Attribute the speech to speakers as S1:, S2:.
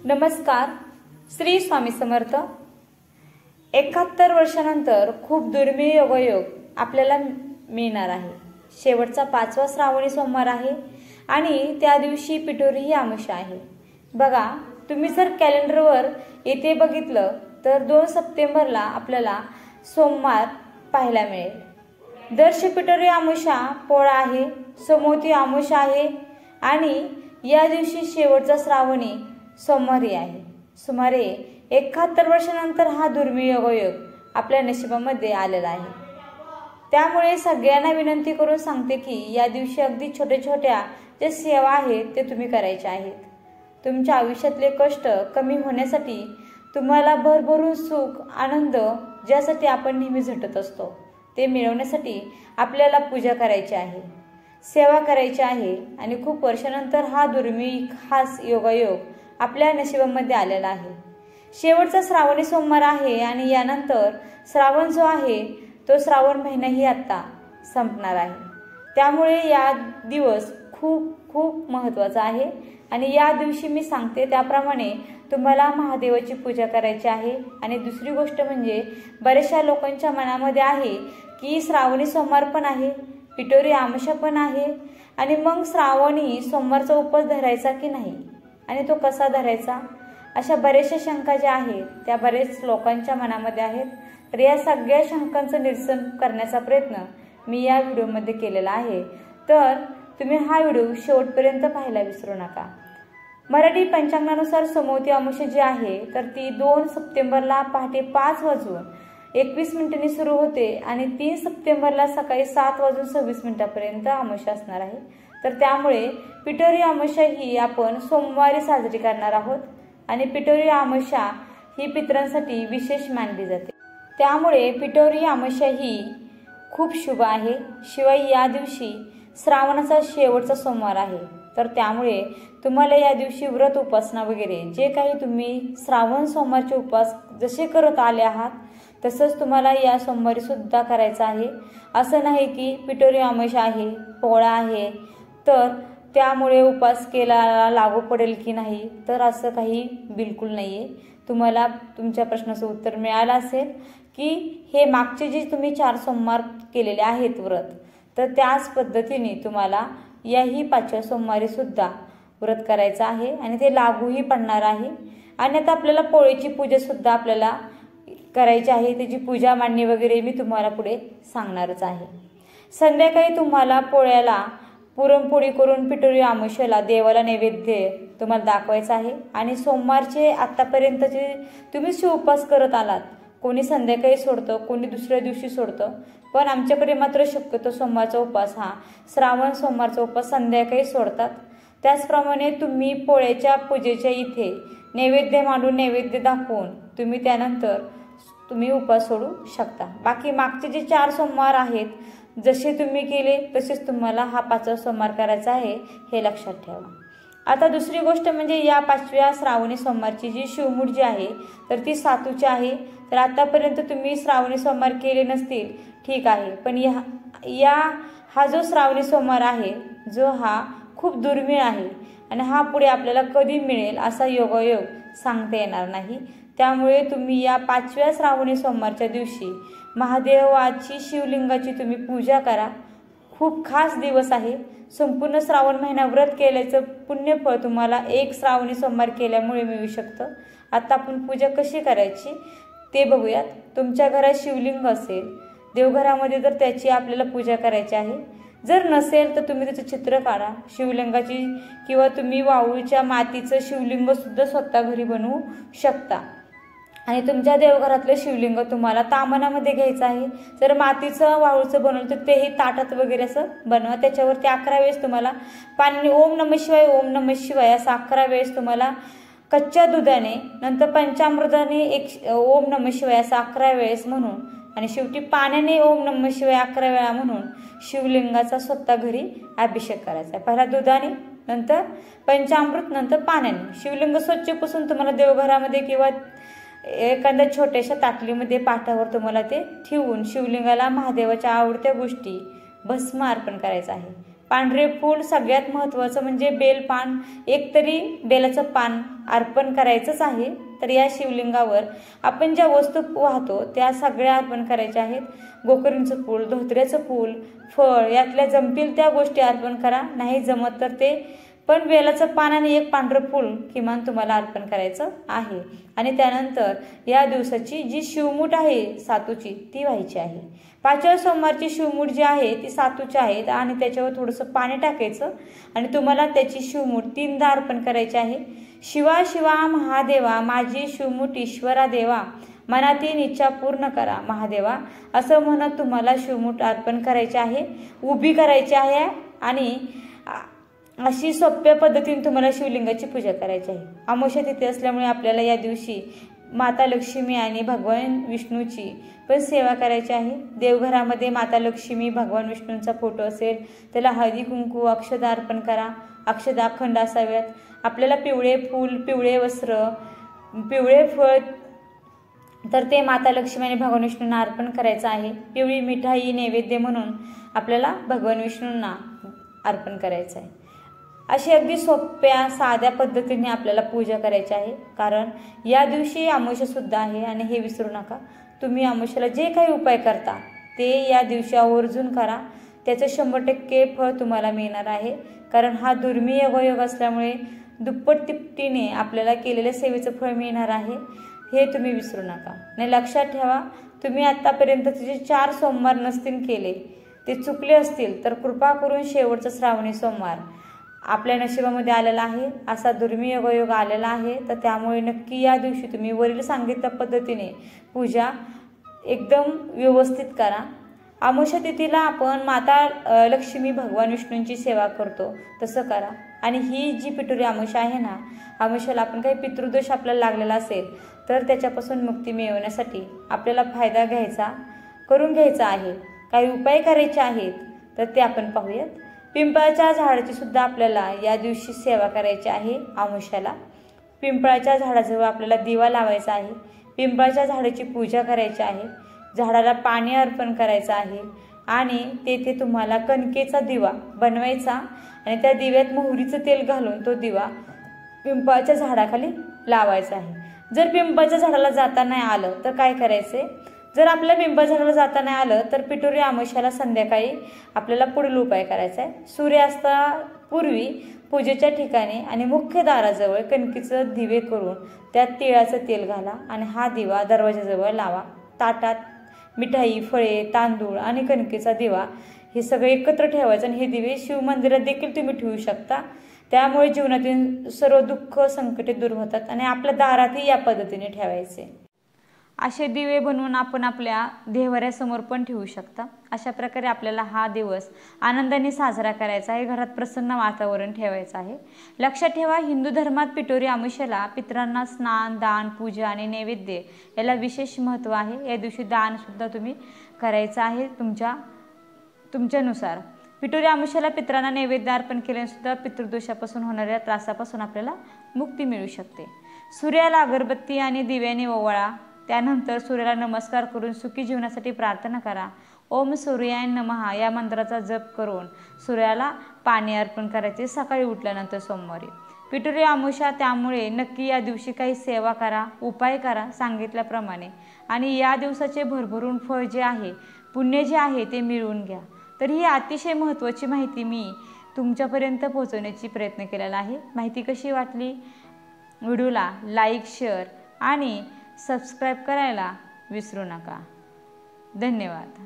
S1: नमस्कार. श्री स्वामी समर्थ. 71 वर्षानंतर खूप दुर्मिळ योगायोग आपल्याला मिळणार आहे. शेवटचा 5वा श्रावणी सोमवार आहे आणि त्या दिवशी पिठोरी ही अमावस्या आहे. बघा, तुम्ही जर कॅलेंडरवर येथे बघितलं तर 2 सप्टेंबरला आपल्याला सोमवार पाहायला मिळेल. दर्श पिठोरी अमावस्या पोळा आहे, सोमवती अमावस्या आहे आणि या दिवशी शेवटचा श्रावणी सोमवारी आहे. सुमारे 71 वर्षानंतर हा दुर्मिळ योगायोग आपल्या नशिबामध्ये आलेला आहे. त्यामुळे सगळ्यांना विनंती करून सांगते की या दिवशी अगदी छोट्या छोट्या ज्या सेवा आहेत ते तुम्ही करायच्या आहेत. तुमच्या आयुष्यातले कष्ट कमी होण्यासाठी, तुम्हाला भरभरून सुख आनंद ज्यासाठी आपण नेहमी झटत असतो ते मिळवण्यासाठी आपल्याला पूजा करायची आहे, सेवा करायची आहे आणि खूप वर्षानंतर हा दुर्मिळ खास योगायोग आपल्या नशिबामध्ये आलेला आहे. शेवटचा श्रावणी सोमवार आहे आणि यानंतर श्रावण जो आहे तो श्रावण महिनाही आता संपणार आहे. त्यामुळे या दिवस खूप खूप महत्त्वाचा आहे आणि या दिवशी मी सांगते त्याप्रमाणे तुम्हाला महादेवाची पूजा करायची आहे. आणि दुसरी गोष्ट म्हणजे बऱ्याचशा लोकांच्या मनामध्ये आहे की श्रावणी सोमवार पण आहे, पिठोरी अमावस्या पण आहे आणि मग श्रावणी सोमवारचा उपवास धरायचा की नाही आणि तो कसा धरायचा, अशा बऱ्याचशा शंका ज्या आहेत त्या बरेच लोकांच्या मनामध्ये आहेत. तर या सगळ्या शंकांचं निरसन करण्याचा प्रयत्न मी या व्हिडिओमध्ये केलेला आहे. तर तुम्ही हा व्हिडिओ शेवटपर्यंत पाहायला विसरू नका. मराठी पंचांगानुसार सोमवती अमावस्या जी आहे तर ती 2 सप्टेंबरला पहाटे 5:21 सुरू होते आणि 3 सप्टेंबरला सकाळी 7:26 अमावस्या असणार आहे. तर त्यामुळे पिठोरी अमावस्या ही आपण सोमवारी साजरी करणार आहोत आणि पिठोरी अमावस्या ही पितरांसाठी विशेष मानली जाते. त्यामुळे पिठोरी अमावस्या ही खूप शुभ आहे. शिवाय या दिवशी श्रावणाचा शेवटचा सोमवार आहे. तर त्यामुळे तुम्हाला या दिवशी व्रत उपासना वगैरे जे काही तुम्ही श्रावण सोमवारचे उपवास जसे करत आले आहात तसंच तुम्हाला या सोमवारी सुद्धा करायचं आहे. असं नाही की पिठोरी अमावस्या आहे, पोळा आहे तर त्यामुळे उपवास केला लागू पडेल की नाही, तर असं काही बिलकुल नाही आहे. तुम्हाला तुमच्या प्रश्नाचं उत्तर मिळालं असेल की हे मागचे जे तुम्ही 4 सोमवार केलेले आहेत व्रत, तर त्याच पद्धतीने तुम्हाला याही 5व्या सोमवारी सुद्धा व्रत करायचं आहे आणि ते लागूही पडणार आहे. आणि आता आपल्याला पोळीची पूजा सुद्धा आपल्याला करायची आहे. त्याची पूजा मांडणी वगैरे मी तुम्हाला पुढे सांगणारच आहे. संध्याकाळी तुम्हाला पोळ्याला पुरणपोळी करून पिठोरी अमावस्येला देवाला नैवेद्य तुम्हाला दाखवायचा आहे. आणि सोमवारचे आतापर्यंतचे तुम्ही उपवास करत आलात, कोणी संध्याकाळी सोडतं, कोणी दुसऱ्या दिवशी सोडतं, पण आमच्याकडे मात्र शक्यतो सोमवारचा उपवास हा श्रावण सोमवारचा उपवास संध्याकाळी सोडतात. त्याचप्रमाणे तुम्ही पोळ्याच्या पूजेच्या इथे नैवेद्य मांडून नैवेद्य दाखवून तुम्ही त्यानंतर तुम्ही उपवास सोडू शकता. बाकी मागचे जे 4 सोमवार आहेत जसे तुम्ही केले तसेच तुम्हाला हा 5वा सोमवार करायचा आहे, हे लक्षात ठेवा. आता दुसरी गोष्ट म्हणजे या 5व्या श्रावणी सोमवारची जी शिवमूठ जी आहे तर ती सातूची आहे. तर आतापर्यंत तुम्ही श्रावणी सोमवार केले नसतील ठीक आहे, पण हा जो श्रावणी सोमवार आहे जो हा खूप दुर्मिळ आहे आणि हा पुढे आपल्याला कधी मिळेल असा योगायोग सांगता येणार नाही. त्यामुळे तुम्ही या 5व्या श्रावणी सोमवारच्या दिवशी महादेवाची शिवलिंगाची तुम्ही पूजा करा. खूप खास दिवस आहे. संपूर्ण श्रावण महिना व्रत केल्याचं पुण्यफळ तुम्हाला एक श्रावणी सोमवार केल्यामुळे मिळू शकतं. आता आपण पूजा कशी करायची ते बघूयात. तुमच्या घरात शिवलिंग असेल देवघरामध्ये तर त्याची आपल्याला पूजा करायची आहे. जर नसेल तर तुम्ही त्याचं चित्र काढा शिवलिंगाची, किंवा तुम्ही वाळूच्या मातीचं शिवलिंग सुद्धा स्वतः घरी बनवू शकता. आणि तुमच्या देवघरातलं शिवलिंग तुम्हाला तामणामध्ये घ्यायचं आहे. जर मातीचं वाळूचं बनवलं तर तेही ताटात वगैरे असं बनवा. त्याच्यावरती 11 वेळेस तुम्हाला पाणी ओम नमः शिवाय ओम नमः शिवाय असं 11 वेळेस तुम्हाला कच्च्या दुधाने, नंतर पंचामृताने ओम नमः शिवाय असं 11 वेळेस म्हणून आणि शेवटी पाण्याने ओम नमः शिवाय 11 वेळा म्हणून शिवलिंगाचा स्वतः घरी अभिषेक करायचा. पहिला दुधाने, नंतर पंचामृत, नंतर पाण्याने. शिवलिंग स्वच्छ पुसून तुम्हाला देवघरामध्ये किंवा एखाद्या छोट्याशा ताटलीमध्ये पाटावर तुम्हाला ते ठेवून शिवलिंगाला महादेवाच्या आवडत्या गोष्टी भस्म अर्पण करायचं आहे. पांढरे फूल, सगळ्यात महत्त्वाचं म्हणजे बेलपान, एक तरी बेलाचं पान अर्पण करायचंच आहे। तर या शिवलिंगावर आपण ज्या वस्तू वाहतो त्या सगळ्या अर्पण करायच्या आहेत। गोकर्णीचं फूल, धोत्र्याचं फूल, फळ, यातल्या जमतील त्या गोष्टी अर्पण करा, नाही जमत तर ते पण बेलाचं पान आणि एक पांढरं फूल किमान तुम्हाला अर्पण करायचं आहे। आणि त्यानंतर या दिवसाची जी शिवमूठ आहे सातूची ती व्हायची आहे। 5व्या सोमवारची शिवमूठ जी आहे ती सातूची आहे आणि त्याच्यावर थोडंसं पाणी टाकायचं आणि तुम्हाला त्याची शिवमूठ 3दा अर्पण करायची आहे। शिवा शिवा महादेवा, माझी शिवमूठ ईश्वरा देवा, मनातील इच्छा पूर्ण करा महादेवा, असं म्हणत तुम्हाला शिवमूठ अर्पण करायची आहे, उभी करायची आहे आणि अशी सोप्या पद्धतीने तुम्हाला शिवलिंगाची पूजा करायची आहे। अमावस्या तिथी असल्यामुळे आपल्याला या दिवशी माता लक्ष्मी आणि भगवान विष्णूची पण सेवा करायची आहे। देवघरामध्ये माता लक्ष्मी, भगवान विष्णूंचा फोटो असेल, त्याला हळदी कुंकू, अक्षदा अर्पण करा, अक्षदा अखंड असाव्यात। आपल्याला पिवळे फूल, पिवळे वस्त्र, पिवळे फळ तर ते माता लक्ष्मी आणि भगवान विष्णूंना अर्पण करायचं आहे। पिवळी मिठाई नैवेद्य म्हणून आपल्याला भगवान विष्णूंना अर्पण करायचं आहे। अशी अगदी सोप्या साध्या पद्धतीने आपल्याला पूजा करायची आहे, कारण या दिवशी अमावस्या सुद्धा आहे आणि हे विसरू नका। तुम्ही अमावस्याला जे काही उपाय करता ते या दिवशी आवर्जून करा, त्याचं 100% फळ तुम्हाला मिळणार आहे। कारण हा दुर्मिळ योगायोग असल्यामुळे दुप्पट तिप्पटीने आपल्याला केलेल्या सेवेचं फळ मिळणार आहे, हे तुम्ही विसरू नका। आणि लक्षात ठेवा, तुम्ही आतापर्यंत जे 4 सोमवार नसतील केले, ते चुकले असतील तर कृपा करून शेवटचा श्रावणी सोमवार आपल्या नशिबामध्ये आलेला आहे, असा दुर्मिळ योगायोग आलेला आहे। तर त्यामुळे नक्की या दिवशी तुम्ही वरील सांगितल्या पद्धतीने पूजा एकदम व्यवस्थित करा। अमावस्या तिथीला आपण माता लक्ष्मी, भगवान विष्णूंची सेवा करतो तसं करा। आणि ही जी पिठोरी अमावस्या आहे ना, अमावस्याला आपण काही पितृदोष आपल्याला लागलेला असेल तर त्याच्यापासून मुक्ती मिळवण्यासाठी आपल्याला फायदा करून घ्यायचा आहे, काही उपाय करायचे आहेत, तर ते आपण पाहूयात। पिंपळाच्या झाडाची सुद्धा आपल्याला या दिवशी सेवा करायची आहे। अमावस्याला पिंपळाच्या झाडाजवळ आपल्याला दिवा लावायचा आहे, पिंपळाच्या झाडाची पूजा करायची आहे, झाडाला पाणी अर्पण करायचं आहे आणि तेथे तुम्हाला कणकेचा दिवा बनवायचा आणि त्या दिव्यात मोहरीचं तेल घालून तो दिवा पिंपळाच्या झाडाखाली लावायचा आहे। जर पिंपळाच्या झाडाला जाता नाही आलं तर काय करायचे, जर आपल्या पिंपळाच्या झाडाला जाता नाही आलं तर पिठोरी अमावस्याला संध्याकाळी आपल्याला पुढील उपाय करायचा आहे। सूर्यास्तापूर्वी पूजेच्या ठिकाणी आणि मुख्य दाराजवळ कणकीचं दिवे करून त्यात तिळाचं तेल घाला आणि हा दिवा दरवाजाजवळ लावा। ताटात मिठाई, फळे, तांदूळ आणि कणकेचा दिवा हे सगळे एकत्र ठेवायचं आणि हे दिवे शिवमंदिरात देखील तुम्ही ठेवू शकता। त्यामुळे जीवनातील सर्व दुःख, संकटे दूर होतात आणि आपल्या दारातही या पद्धतीने ठेवायचे। असे दिवे बनवून आपण आपल्या देव्हाऱ्यासमोर पण ठेवू शकता। अशा प्रकारे आपल्याला हा दिवस आनंदाने साजरा करायचा आहे, घरात प्रसन्न वातावरण ठेवायचं आहे। लक्षात ठेवा, हिंदू धर्मात पिठोरी अमावस्येला पितरांना स्नान, दान, पूजा आणि नैवेद्य याला विशेष महत्त्व आहे। या दिवशी दान सुद्धा तुम्ही करायचं आहे तुमच्यानुसार। पिठोरी अमावस्येला पितरांना नैवेद्य अर्पण केल्याने सुद्धा पितृदोषापासून होणाऱ्या त्रासापासून आपल्याला मुक्ती मिळू शकते। सूर्याला अगरबत्ती आणि दिव्याने ओवाळा, त्यानंतर सूर्याला नमस्कार करून सुखी जीवनासाठी प्रार्थना करा। ओम सूर्याय नमः या मंत्राचा जप करून सूर्याला पाणी अर्पण करायचे सकाळी उठल्यानंतर सोमवारी। पिठोरी अमावस्या, त्यामुळे नक्की या दिवशी काही सेवा करा, उपाय करा सांगितल्याप्रमाणे आणि या दिवसाचे भरभरून फळ जे आहे, पुण्य जे आहे ते मिळवून घ्या। तर ही अतिशय महत्त्वाची माहिती मी तुमच्यापर्यंत पोहोचवण्याची प्रयत्न केलेला आहे। माहिती कशी वाटली? व्हिडिओला लाईक, शेअर आणि सबस्क्राईब करायला विसरू नका। धन्यवाद।